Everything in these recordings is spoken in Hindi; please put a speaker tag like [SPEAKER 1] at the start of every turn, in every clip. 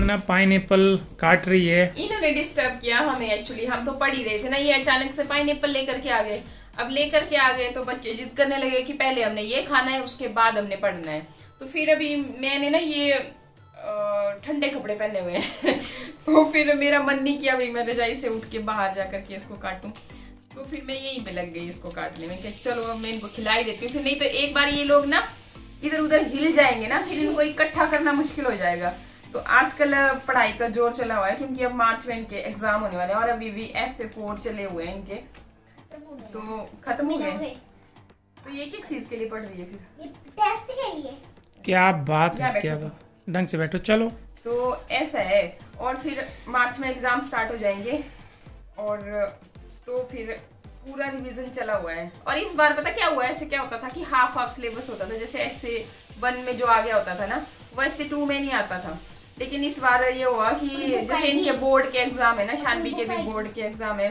[SPEAKER 1] ना पाइनएप्पल काट रही है।
[SPEAKER 2] इन्होंने डिस्टर्ब किया हमें, एक्चुअली हम तो पढ़ ही रहे थे ना, ये अचानक से पाइनएप्पल लेकर के आ गए। अब लेकर के आ गए तो बच्चे जिद करने लगे कि पहले हमने ये खाना है उसके बाद हमने पढ़ना है। तो फिर अभी मैंने ना ये ठंडे कपड़े पहने हुए हैं तो फिर मेरा मन नहीं किया भाई मैं रजाई से उठ के बाहर जाकर के इसको काटूं। तो फिर मैं यहीं पे लग गई इसको काटने में कि चलो अब मैं इनको खिलाई देती हूँ, फिर नहीं तो एक बार ये लोग ना इधर उधर हिल जाएंगे ना, फिर इनको इकट्ठा करना मुश्किल हो जाएगा। तो आजकल पढ़ाई का जोर चला हुआ है क्योंकि अब मार्च में इनके एग्जाम होने वाले हैं और अभी भी FA4 चले हुए हैं इनके, तो खत्म हो गए। तो ये किस चीज के लिए पढ़ रही है फिर?
[SPEAKER 3] ये टेस्ट के लिए।
[SPEAKER 1] क्या बात है, क्या बात, ढंग से बैठो। चलो
[SPEAKER 2] तो ऐसा है, और फिर मार्च में एग्जाम स्टार्ट हो जाएंगे और तो फिर पूरा रिवीजन चला हुआ है। और इस बार पता क्या हुआ है, ऐसे क्या होता था कि हाफ सिलेबस होता था, जैसे SA1 में जो आ गया होता था ना वो SA2 में नहीं आता था। लेकिन इस बार ये हुआ कि जैसे इनके बोर्ड के एग्जाम है ना, शानवी के भी बोर्ड के एग्जाम है,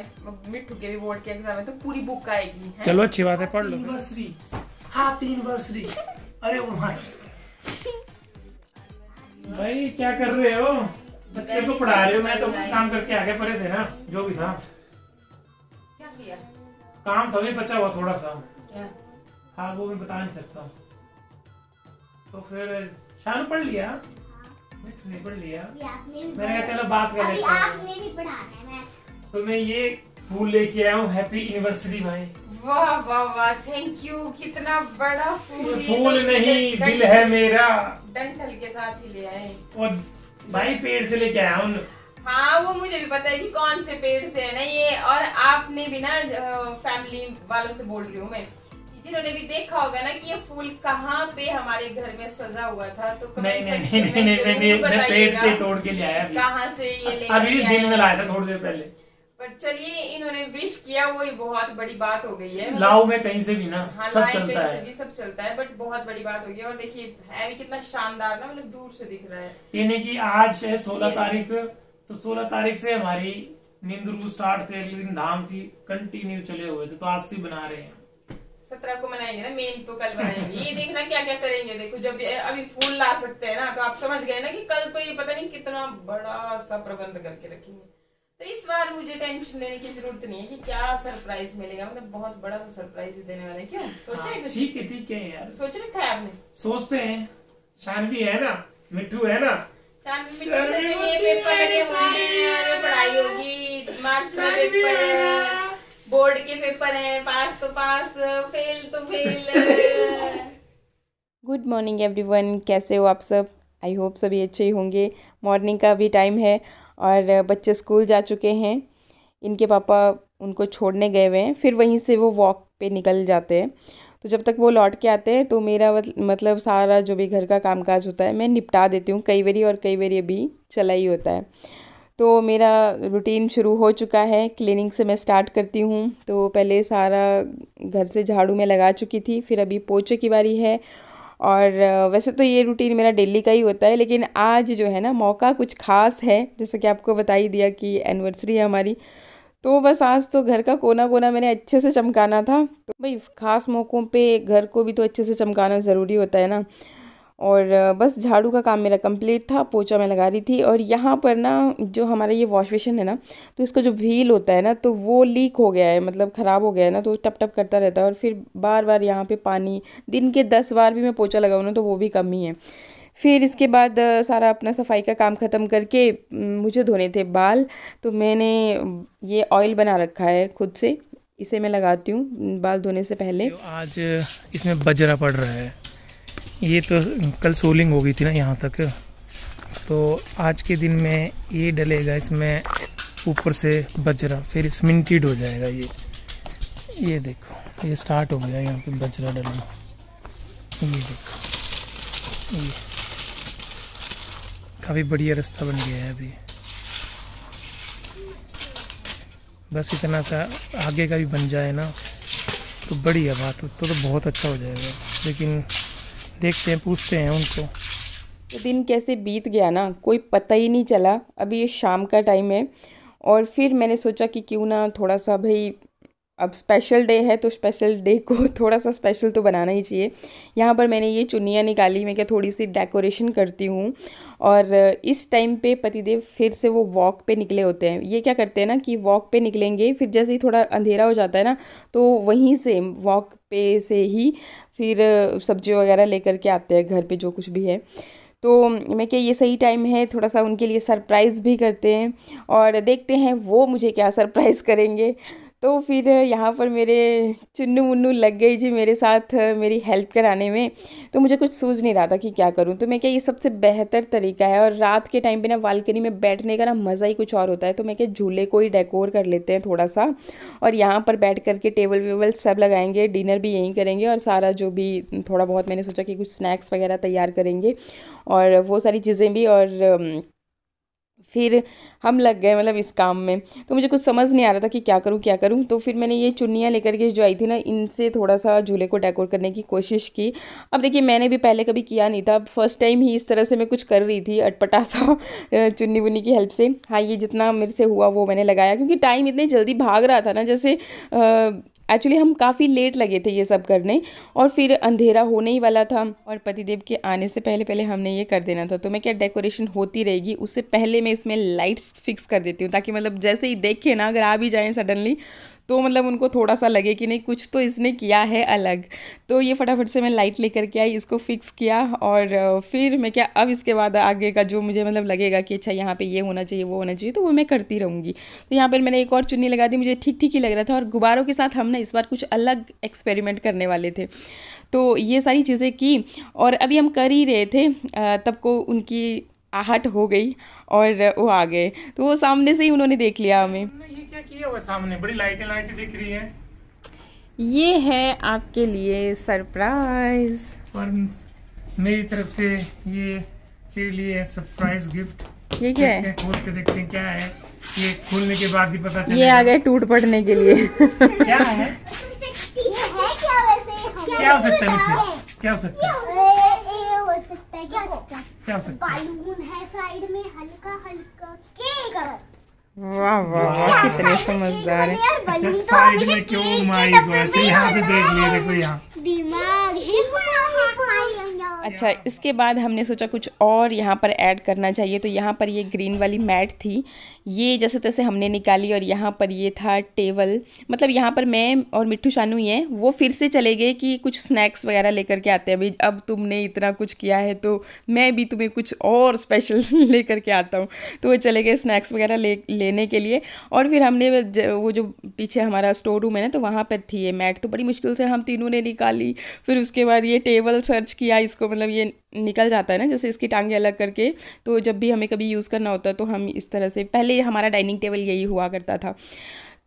[SPEAKER 2] मिट्टू के भी बोर्ड के एग्जाम है, तो पूरी बुक आएगी है?
[SPEAKER 1] चलो अच्छी बात है, पढ़ लो।
[SPEAKER 4] University, half university. अरे वो
[SPEAKER 1] भाई क्या कर रहे हो? बच्चे को पढ़ा रहे हो, मैं तो काम करके आ गया परे से ना, जो भी था।
[SPEAKER 2] क्या किया?
[SPEAKER 1] काम था भी बचा हुआ थोड़ा सा।
[SPEAKER 2] क्या?
[SPEAKER 1] हाँ वो मैं बता नहीं सकता। तो फिर शान पढ़ लिया, मिट्टू ने पढ़ लिया, मैंने कहा चलो बात कर लेते हैं।
[SPEAKER 3] आपने भी पढ़ाना है।
[SPEAKER 1] तो मैं ये फूल लेके आया हूँ, हैप्पी एनिवर्सरी भाई।
[SPEAKER 2] वाह वाह वाह, थैंक यू। कितना बड़ा फूल,
[SPEAKER 1] फूल नहीं दिल है मेरा।
[SPEAKER 2] डंठल के साथ ही ले आए
[SPEAKER 1] और भाई पेड़ से लेके आया हूँ।
[SPEAKER 2] हाँ वो मुझे भी पता है कि कौन से पेड़ से है ना ये। और आपने भी ना फैमिली वालों से बोल रही हूँ मैं, जिन्होंने भी देखा होगा ना कि ये फूल कहाँ पे हमारे घर में सजा हुआ था, तो
[SPEAKER 1] नहीं मैं पेड़ से तोड़ के ले आया।
[SPEAKER 2] कहाँ से ये ले
[SPEAKER 1] अभी दिन में लाया था थोड़ी देर पहले।
[SPEAKER 2] पर चलिए इन्होंने विश किया, वो ही बहुत बड़ी बात हो गई है।
[SPEAKER 1] लाओ में कहीं से भी ना,
[SPEAKER 2] हाँ,
[SPEAKER 1] सब चलता है,
[SPEAKER 2] भी सब चलता है, बट बहुत बड़ी बात हो गई है। और देखिए है भी कितना शानदार ना, मतलब दूर से दिख रहा है।
[SPEAKER 1] ये नहीं कि आज है 16 तारीख, तो 16 तारीख से हमारी नींदरू स्टार्ट थे, अगले दिन धाम थी, कंटिन्यू चले हुए थे, तो आज से बना रहे हैं।
[SPEAKER 2] 17 को मनाएंगे ना, मेन तो कल बनाएंगे। ये देखना क्या क्या करेंगे। देखो जब अभी फूल ला सकते हैं ना, तो आप समझ गए ना कि कल तो ये पता नहीं कितना बड़ा सा प्रबंध करके रखेंगे। तो इस बार मुझे टेंशन लेने की जरूरत नहीं है कि क्या सरप्राइज मिलेगा, मतलब बहुत बड़ा सा सरप्राइज देने वाले। क्यों सोचा है?
[SPEAKER 1] ठीक है यार,
[SPEAKER 2] सोच रखा है आपने?
[SPEAKER 1] सोचते हैं। शानवी है ना, मिट्टू है ना,
[SPEAKER 2] पढ़ाई होगी, मार्च में पेपर है, बोर्ड के पेपर हैं, पास तो पास, फेल तो फेल। गुड मॉर्निंग एवरीवन, कैसे हो आप सब? आई होप सभी अच्छे ही होंगे। मॉर्निंग का भी टाइम है और बच्चे स्कूल जा चुके हैं। इनके पापा उनको छोड़ने गए हुए हैं, फिर वहीं से वो वॉक पे निकल जाते हैं। तो जब तक वो लौट के आते हैं तो मेरा मतलब सारा जो भी घर का कामकाज होता है मैं निपटा देती हूँ, कई बारी, और कई बारी अभी चला ही होता है। तो मेरा रूटीन शुरू हो चुका है, क्लीनिंग से मैं स्टार्ट करती हूँ। तो पहले सारा घर से झाड़ू में लगा चुकी थी, फिर अभी पोछे की बारी है। और वैसे तो ये रूटीन मेरा डेली का ही होता है, लेकिन आज जो है ना मौका कुछ ख़ास है, जैसे कि आपको बता ही दिया कि एनिवर्सरी है हमारी। तो बस आज तो घर का कोना कोना मैंने अच्छे से चमकाना था। तो भाई ख़ास मौक़ों पे घर को भी तो अच्छे से चमकाना ज़रूरी होता है ना। और बस झाड़ू का काम मेरा कंप्लीट था, पोछा मैं लगा रही थी। और यहाँ पर ना जो हमारा ये वॉश बेसिन है ना, तो इसका जो व्हील होता है ना, तो वो लीक हो गया है, मतलब ख़राब हो गया है ना, तो टप टप करता रहता है। और फिर बार बार यहाँ पे पानी, दिन के 10 बार भी मैं पोछा लगाऊँ ना तो वो भी कम ही है। फिर इसके बाद सारा अपना सफाई का काम ख़त्म करके मुझे धोने थे बाल। तो मैंने ये ऑयल बना रखा है खुद से, इसे मैं लगाती हूँ बाल धोने से पहले।
[SPEAKER 1] आज इसमें बजरा पड़ रहा है, ये तो कल सोलिंग हो गई थी ना यहाँ तक, तो आज के दिन में ये डलेगा इसमें ऊपर से बजरा, फिर सीमेंटेड हो जाएगा। ये देखो ये स्टार्ट हो गया यहाँ पे बजरा डलना। ये देखो ये काफ़ी बढ़िया रास्ता बन गया है अभी। बस इतना सा आगे का भी बन जाए ना तो बढ़िया बात हो, तो बहुत अच्छा हो जाएगा। लेकिन देखते हैं, पूछते हैं उनको।
[SPEAKER 2] तो दिन कैसे बीत गया ना कोई पता ही नहीं चला। अभी ये शाम का टाइम है और फिर मैंने सोचा कि क्यों ना थोड़ा सा भाई अब स्पेशल डे है तो स्पेशल डे को थोड़ा सा स्पेशल तो बनाना ही चाहिए। यहाँ पर मैंने ये चुन्नियाँ निकाली, मैं क्या थोड़ी सी डेकोरेशन करती हूँ। और इस टाइम पे पतिदेव फिर से वो वॉक पे निकले होते हैं। ये क्या करते हैं ना कि वॉक पे निकलेंगे, फिर जैसे ही थोड़ा अंधेरा हो जाता है ना तो वहीं से वॉक पे से ही फिर सब्जी वगैरह लेकर के आते हैं घर पे जो कुछ भी है। तो मैं क्या ये सही टाइम है, थोड़ा सा उनके लिए सरप्राइज़ भी करते हैं और देखते हैं वो मुझे क्या सरप्राइज़ करेंगे। तो फिर यहाँ पर मेरे चुन्नू मुन्नू लग गई जी मेरे साथ मेरी हेल्प कराने में। तो मुझे कुछ सूझ नहीं रहा था कि क्या करूँ। तो मैं क्या ये सबसे बेहतर तरीका है, और रात के टाइम पे ना बालकनी में बैठने का ना मज़ा ही कुछ और होता है। तो मैं क्या झूले को ही डेकोर कर लेते हैं थोड़ा सा, और यहाँ पर बैठ करके टेबल वेबल सब लगाएंगे, डिनर भी यहीं करेंगे और सारा जो भी थोड़ा बहुत मैंने सोचा कि कुछ स्नैक्स वगैरह तैयार करेंगे और वो सारी चीज़ें भी। और फिर हम लग गए मतलब इस काम में। तो मुझे कुछ समझ नहीं आ रहा था कि क्या करूँ क्या करूँ। तो फिर मैंने ये चुन्नियाँ लेकर के जो आई थी ना, इनसे थोड़ा सा झूले को डेकोर करने की कोशिश की। अब देखिए मैंने भी पहले कभी किया नहीं था, फर्स्ट टाइम ही इस तरह से मैं कुछ कर रही थी अटपटा सा चुन्नी बुन्नी की हेल्प से। हाँ, ये जितना मेरे से हुआ वो मैंने लगाया, क्योंकि टाइम इतनी जल्दी भाग रहा था ना, जैसे एक्चुअली हम काफ़ी लेट लगे थे ये सब करने, और फिर अंधेरा होने ही वाला था और पतिदेव के आने से पहले पहले हमने ये कर देना था। तो मैं क्या डेकोरेशन होती रहेगी उससे पहले मैं इसमें लाइट्स फिक्स कर देती हूँ, ताकि मतलब जैसे ही देखे ना अगर आ भी जाएँ सडनली तो मतलब उनको थोड़ा सा लगे कि नहीं कुछ तो इसने किया है अलग। तो ये फटाफट से मैं लाइट लेकर के आई, इसको फिक्स किया, और फिर मैं क्या अब इसके बाद आगे का जो मुझे मतलब लगेगा कि अच्छा यहाँ पे ये होना चाहिए वो होना चाहिए तो वो मैं करती रहूँगी। तो यहाँ पर मैंने एक और चुन्नी लगा दी, मुझे ठीक ठीक ही लग रहा था। और गुब्बारों के साथ हम ना इस बार कुछ अलग एक्सपेरिमेंट करने वाले थे, तो ये सारी चीज़ें की। और अभी हम कर ही रहे थे तब को उनकी आहट हो गई और वो आ गए। तो वो सामने से ही उन्होंने देख लिया हमें।
[SPEAKER 1] ये क्या किया हुआ सामने, बड़ी लाइटें लाइटें दिख रही हैं।
[SPEAKER 2] ये है आपके लिए सरप्राइज,
[SPEAKER 1] और मेरी तरफ से ये तेरे लिए सरप्राइज गिफ्ट।
[SPEAKER 2] ये क्या है?
[SPEAKER 1] खोल के देखते हैं क्या है। ये खोलने के बाद ही पता चलेगा।
[SPEAKER 2] ये आ गए टूट पड़ने के लिए।
[SPEAKER 1] क्या है? क्या हो सकता है मिट्टी? क्या हो सकता है? क्या हो सकता है?
[SPEAKER 3] बालून है साइड में, हल्का हल्का केक।
[SPEAKER 2] वाह वाह वाह, कितने समझदार है।
[SPEAKER 1] अच्छा साइड में क्यों? माई गॉड, यहाँ से देख लिए, देखो यहाँ
[SPEAKER 3] दिमाग।
[SPEAKER 2] अच्छा, इसके बाद हमने सोचा कुछ और यहाँ पर ऐड करना चाहिए। तो यहाँ पर ये ग्रीन वाली मैट थी, ये जैसे तैसे हमने निकाली, और यहाँ पर ये था टेबल। मतलब यहाँ पर मैं और मिट्टू शानू ही हैं, वो फिर से चले गए कि कुछ स्नैक्स वगैरह लेकर के आते हैं। भाई अब तुमने इतना कुछ किया है तो मैं भी तुम्हें कुछ और स्पेशल लेकर के आता हूँ। तो वो चले गए स्नैक्स वगैरह लेने के लिए। और फिर हमने वो जो पीछे हमारा स्टोर रूम है ना, तो वहाँ पर थी ये मैट, तो बड़ी मुश्किल से हम तीनों ने निकाली। फिर उसके बाद ये टेबल सर्च किया, इसको मतलब ये निकल जाता है ना जैसे इसकी टांगें अलग करके, तो जब भी हमें कभी यूज़ करना होता है तो हम इस तरह से, पहले हमारा डाइनिंग टेबल यही हुआ करता था।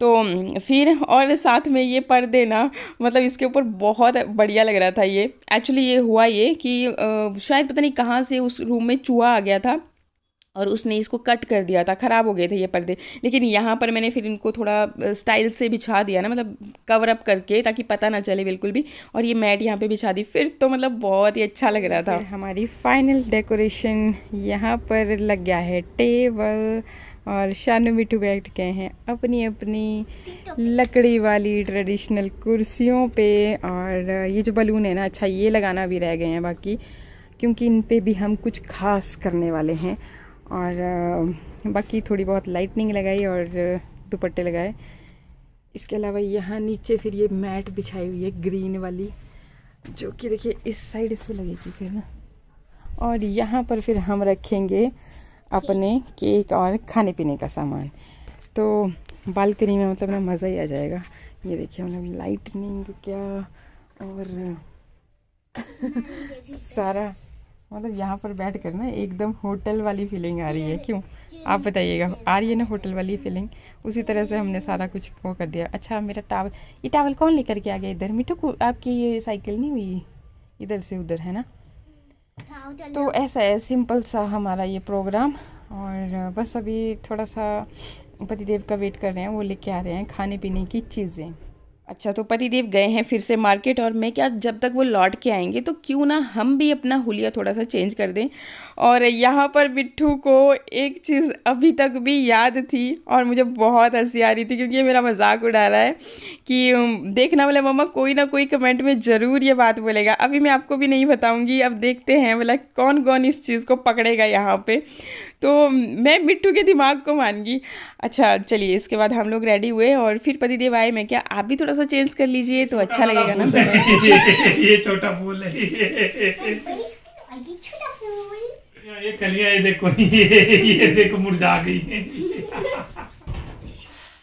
[SPEAKER 2] तो फिर और साथ में ये पर्दे ना, मतलब इसके ऊपर बहुत बढ़िया लग रहा था ये। एक्चुअली ये हुआ ये कि शायद पता नहीं कहाँ से उस रूम में चूहा आ गया था और उसने इसको कट कर दिया था, ख़राब हो गए थे ये पर्दे। लेकिन यहाँ पर मैंने फिर इनको थोड़ा स्टाइल से बिछा दिया ना, मतलब कवर अप करके, ताकि पता ना चले बिल्कुल भी। और ये मैट यहाँ पे बिछा दी, फिर तो मतलब बहुत ही अच्छा लग रहा था। हमारी फाइनल डेकोरेशन यहाँ पर लग गया है टेबल, और शानू मिट्टू बैठ गए हैं अपनी अपनी लकड़ी वाली ट्रेडिशनल कुर्सियों पे। और ये जो बलून है ना, अच्छा ये लगाना भी रह गए हैं बाकी, क्योंकि इन पे भी हम कुछ खास करने वाले हैं। और बाकी थोड़ी बहुत लाइटनिंग लगाई और दुपट्टे लगाए। इसके अलावा यहाँ नीचे फिर ये मैट बिछाई हुई है ग्रीन वाली, जो कि देखिए इस साइड से लगेगी फिर ना। और यहाँ पर फिर हम रखेंगे अपने केक और खाने पीने का सामान। तो बालकनी में मतलब ना मज़ा ही आ जाएगा। ये देखिए मतलब लाइटनिंग क्या, और सारा मतलब यहाँ पर बैठ कर ना एकदम होटल वाली फीलिंग आ रही है। क्यों आप बताइएगा, आ रही है ना होटल वाली फीलिंग? उसी तरह से हमने सारा कुछ वो कर दिया। अच्छा मेरा टावल, ये टावल कौन लेकर के आ गया इधर? मिट्टू को आपकी ये साइकिल नहीं हुई इधर से उधर, है ना? तो ऐसा है सिंपल सा हमारा ये प्रोग्राम। और बस अभी थोड़ा सा पतिदेव का वेट कर रहे हैं, वो लेके आ रहे हैं खाने पीने की चीज़ें। अच्छा, तो पतिदेव गए हैं फिर से मार्केट, और मैं क्या, जब तक वो लौट के आएंगे तो क्यों ना हम भी अपना हुलिया थोड़ा सा चेंज कर दें। और यहाँ पर मिट्ठू को एक चीज़ अभी तक भी याद थी और मुझे बहुत हंसी आ रही थी, क्योंकि ये मेरा मजाक उड़ा रहा है कि देखना बोले मम्मा कोई ना कोई कमेंट में ज़रूर ये बात बोलेगा। अभी मैं आपको भी नहीं बताऊँगी, अब देखते हैं बोला कौन कौन इस चीज़ को पकड़ेगा यहाँ पे। तो मैं मिट्ठू के दिमाग को मान गई। अच्छा चलिए, इसके बाद हम लोग रेडी हुए और फिर पतिदेव आए। मैं क्या, आप भी थोड़ा सा चेंज कर लीजिए तो अच्छा लगेगा ना।
[SPEAKER 1] ये छोटा फूल है,
[SPEAKER 3] छोटा फूल।
[SPEAKER 1] ये कलियां, ये देखो, ये देखो मुरझा गई है।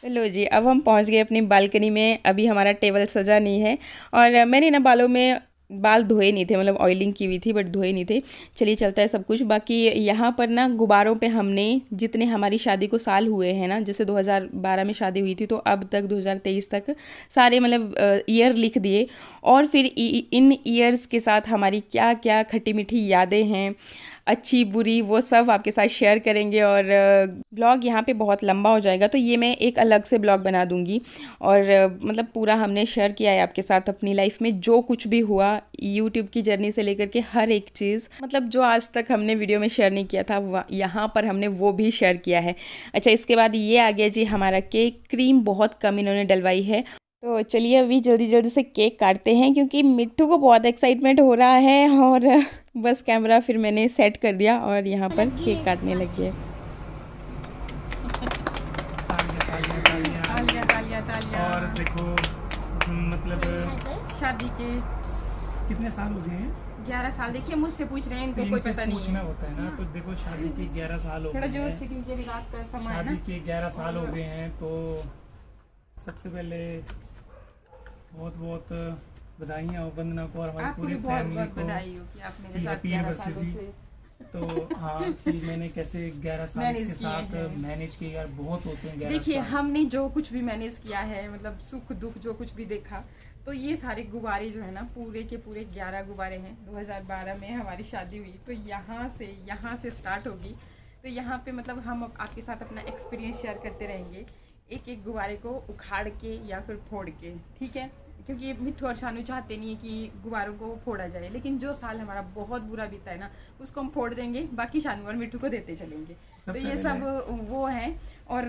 [SPEAKER 2] लो जी, अब हम पहुंच गए अपनी बालकनी में। अभी हमारा टेबल सजा नहीं है और मैंने ना बालों में बाल धोए नहीं थे, मतलब ऑयलिंग की हुई थी बट धोए नहीं थे। चलिए चलता है सब कुछ। बाकी यहाँ पर ना गुब्बारों पे हमने, जितने हमारी शादी को साल हुए हैं ना, जैसे 2012 में शादी हुई थी तो अब तक 2023 तक सारे मतलब ईयर लिख दिए, और फिर इन ईयर्स के साथ हमारी क्या क्या खट्टी मीठी यादें हैं, अच्छी बुरी, वो सब आपके साथ शेयर करेंगे। और ब्लॉग यहाँ पे बहुत लंबा हो जाएगा तो ये मैं एक अलग से ब्लॉग बना दूँगी। और मतलब पूरा हमने शेयर किया है आपके साथ अपनी लाइफ में जो कुछ भी हुआ, यूट्यूब की जर्नी से लेकर के हर एक चीज़, मतलब जो आज तक हमने वीडियो में शेयर नहीं किया था यहाँ पर हमने वो भी शेयर किया है। अच्छा, इसके बाद ये आ गया जी हमारा केक। क्रीम बहुत कम इन्होंने डलवाई है, तो चलिए अभी जल्दी जल्दी से केक काटते हैं, क्योंकि मिट्ठू को बहुत एक्साइटमेंट हो रहा है। और बस कैमरा फिर मैंने सेट कर दिया और यहाँ पर केक काटने लग गए।
[SPEAKER 1] और देखो, मतलब
[SPEAKER 2] शादी के
[SPEAKER 1] कितने साल हो गए हैं?
[SPEAKER 2] 11 साल। देखिए मुझसे पूछ रहे हैं, इनको कोई पता नहीं
[SPEAKER 1] पूछना होता है ना। तो देखो शादी के 11 साल हो गए हैं। शादी के 11 साल हो गए हैं। तो सबसे पहले बहुत बहुत बधाइयाँ हो वंदना को और हमारी पूरी फैमिली को, हैप्पी एनिवर्सरी। तो हाँ, कि मैंने कैसे 11 साल इसके साथ मैनेज किया, यार बहुत होते हैं 11 साल।
[SPEAKER 2] देखिए हमने जो कुछ भी मैनेज किया है, मतलब सुख दुख जो कुछ भी देखा, तो ये सारे गुब्बारे जो है ना, पूरे के पूरे 11 गुब्बारे हैं। 2012 में हमारी शादी हुई तो यहाँ से स्टार्ट होगी। तो यहाँ पे मतलब हम आपके साथ अपना एक्सपीरियंस शेयर करते रहेंगे, एक एक गुब्बारे को उखाड़ के या फिर फोड़ के, ठीक है। क्योंकि मिट्ठू और शानू चाहते नहीं है कि गुब्बारों को फोड़ा जाए, लेकिन जो साल हमारा बहुत बुरा बीता है ना, उसको हम फोड़ देंगे, बाकी शानू और मिट्ठू को देते चलेंगे। तो ये सब वो है। और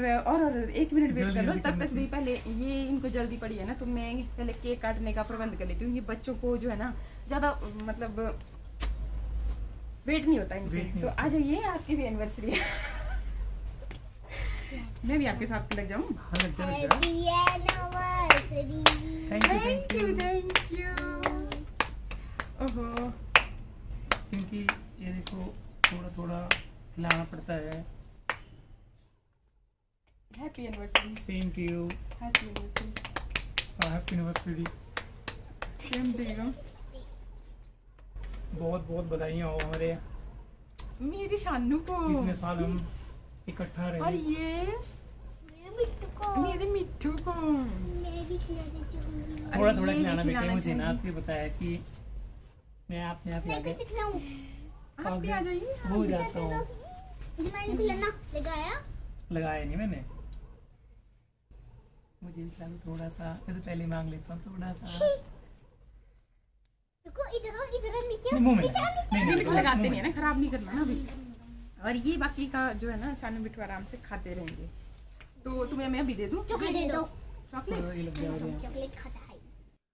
[SPEAKER 2] 1 मिनट वेट कर लो, तब तक भी पहले ये इनको जल्दी पड़ी है ना, तो मैं पहले केक काटने का प्रबंध कर लेती हूँ। ये बच्चों को जो है ना ज्यादा मतलब वेट नहीं होता इनसे। तो आ जाइए, आपकी भी एनिवर्सरी है। मैं भी आपके साथ लग जाऊँ। Thank you. ओहो,
[SPEAKER 1] क्योंकि ये देखो थोड़ा थोड़ा खिलाना पड़ता है।
[SPEAKER 2] Happy anniversary.
[SPEAKER 1] Same to you.
[SPEAKER 2] Happy anniversary.
[SPEAKER 1] Happy anniversary.
[SPEAKER 2] Same to you.
[SPEAKER 1] बहुत बहुत बधाइयाँ हो हमारे,
[SPEAKER 2] मेरी शानू को।
[SPEAKER 1] इतने साल हम इकट्ठा रहे।
[SPEAKER 2] और ये मेरे मिट्ठू को
[SPEAKER 1] थोड़ा थोड़ा खिलाना बेटे। मुझे ना आपसे बताया कि मैं अपने आप आगे
[SPEAKER 2] आप भी आ जाइए।
[SPEAKER 1] हो जाता हूँ। लगाया नहीं मैंने, मुझे भी खिला दो थोड़ा सा। मैं तो पहले मांग लेता हूँ थोड़ा सा। मुंह में
[SPEAKER 2] लगाते नहीं है ना, खराब नहीं करना ना अभी। और ये बाकी का जो है ना, शानू मिट्ठू आराम से खाते रहेंगे। तो तुम्हें मैं अभी दे दूँ चॉकलेट?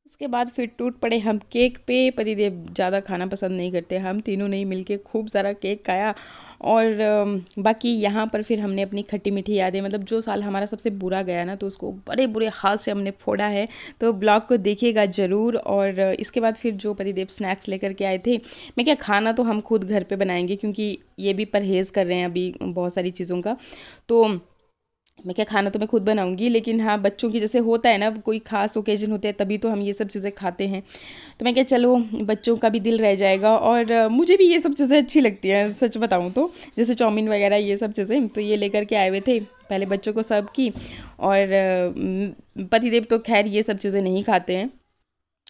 [SPEAKER 2] इसके बाद फिर टूट पड़े हम केक पे। पतिदेव ज़्यादा खाना पसंद नहीं करते, हम तीनों ने मिलके खूब सारा केक खाया। और बाकी यहाँ पर फिर हमने अपनी खट्टी मीठी यादें, मतलब जो साल हमारा सबसे बुरा गया ना, तो उसको बड़े बुरे हाथ से हमने फोड़ा है। तो ब्लॉग को देखिएगा ज़रूर। और इसके बाद फिर जो पतिदेव स्नैक्स लेकर के आए थे, मैं क्या, खाना तो हम खुद घर पे बनाएंगे, क्योंकि ये भी परहेज़ कर रहे हैं अभी बहुत सारी चीज़ों का। तो मैं क्या, खाना तो मैं खुद बनाऊंगी, लेकिन हाँ बच्चों की जैसे होता है ना, कोई खास ओकेजन होते हैं तभी तो हम ये सब चीज़ें खाते हैं। तो मैं क्या, चलो बच्चों का भी दिल रह जाएगा। और मुझे भी ये सब चीज़ें अच्छी लगती हैं सच बताऊं तो, जैसे चाउमीन वगैरह ये सब चीज़ें। तो ये लेकर के आए हुए थे, पहले बच्चों को सर्व की। और पतिदेव तो खैर ये सब चीज़ें नहीं खाते हैं,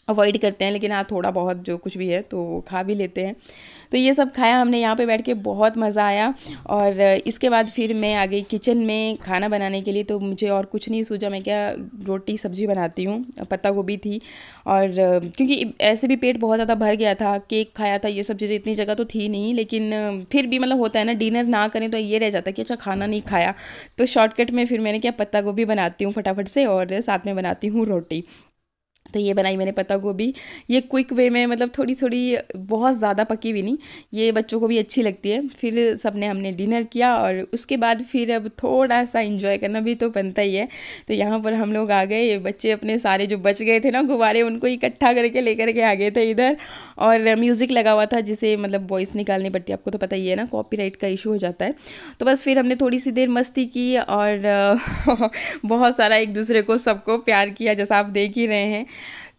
[SPEAKER 2] अवॉइड करते हैं, लेकिन हाँ थोड़ा बहुत जो कुछ भी है तो वो खा भी लेते हैं। तो ये सब खाया हमने यहाँ पे बैठ के, बहुत मज़ा आया। और इसके बाद फिर मैं आ गई किचन में खाना बनाने के लिए। तो मुझे और कुछ नहीं सूझा, मैं क्या रोटी सब्ज़ी बनाती हूँ, पत्ता गोभी थी। और क्योंकि ऐसे भी पेट बहुत ज़्यादा भर गया था, केक खाया था, ये सब चीज़ें, इतनी जगह तो थी नहीं, लेकिन फिर भी मतलब होता है ना, डिनर ना करें तो ये रह जाता है कि अच्छा खाना नहीं खाया। तो शॉर्टकट में फिर मैंने क्या पत्ता गोभी बनाती हूँ फटाफट से, और साथ में बनाती हूँ रोटी। तो ये बनाई मैंने पत्ता गोभी, ये क्विक वे में, मतलब थोड़ी थोड़ी, बहुत ज़्यादा पकी भी नहीं, ये बच्चों को भी अच्छी लगती है। फिर सबने हमने डिनर किया, और उसके बाद फिर अब थोड़ा सा एंजॉय करना भी तो बनता ही है। तो यहाँ पर हम लोग आ गए, ये बच्चे अपने सारे जो बच गए थे ना गुब्बारे, उनको इकट्ठा करके लेकर के आ गए थे इधर। और म्यूज़िक लगा हुआ था, जिसे मतलब वॉइस निकालनी पड़ती है, आपको तो पता ही है ना, कॉपीराइट का इशू हो जाता है। तो बस फिर हमने थोड़ी सी देर मस्ती की, और बहुत सारा एक दूसरे को सबको प्यार किया, जैसा आप देख ही रहे हैं।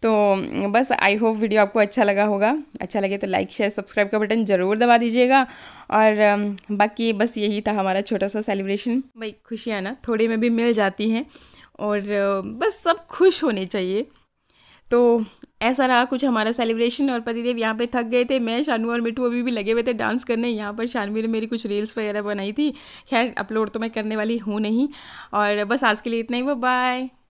[SPEAKER 2] तो बस आई होप वीडियो आपको अच्छा लगा होगा। अच्छा लगे तो लाइक शेयर सब्सक्राइब का बटन ज़रूर दबा दीजिएगा। और बाकी बस यही था हमारा छोटा सा सेलिब्रेशन। भाई खुशियाँ ना थोड़ी में भी मिल जाती हैं, और बस सब खुश होने चाहिए। तो ऐसा रहा कुछ हमारा सेलिब्रेशन। और पतिदेव यहाँ पे थक गए थे, मैं, शानू और मिठू अभी भी लगे हुए थे डांस करने। यहाँ पर शानवी ने मेरी कुछ रील्स वगैरह बनाई थी, खैर अपलोड तो मैं करने वाली हूँ नहीं। और बस आज के लिए इतना ही, बाय।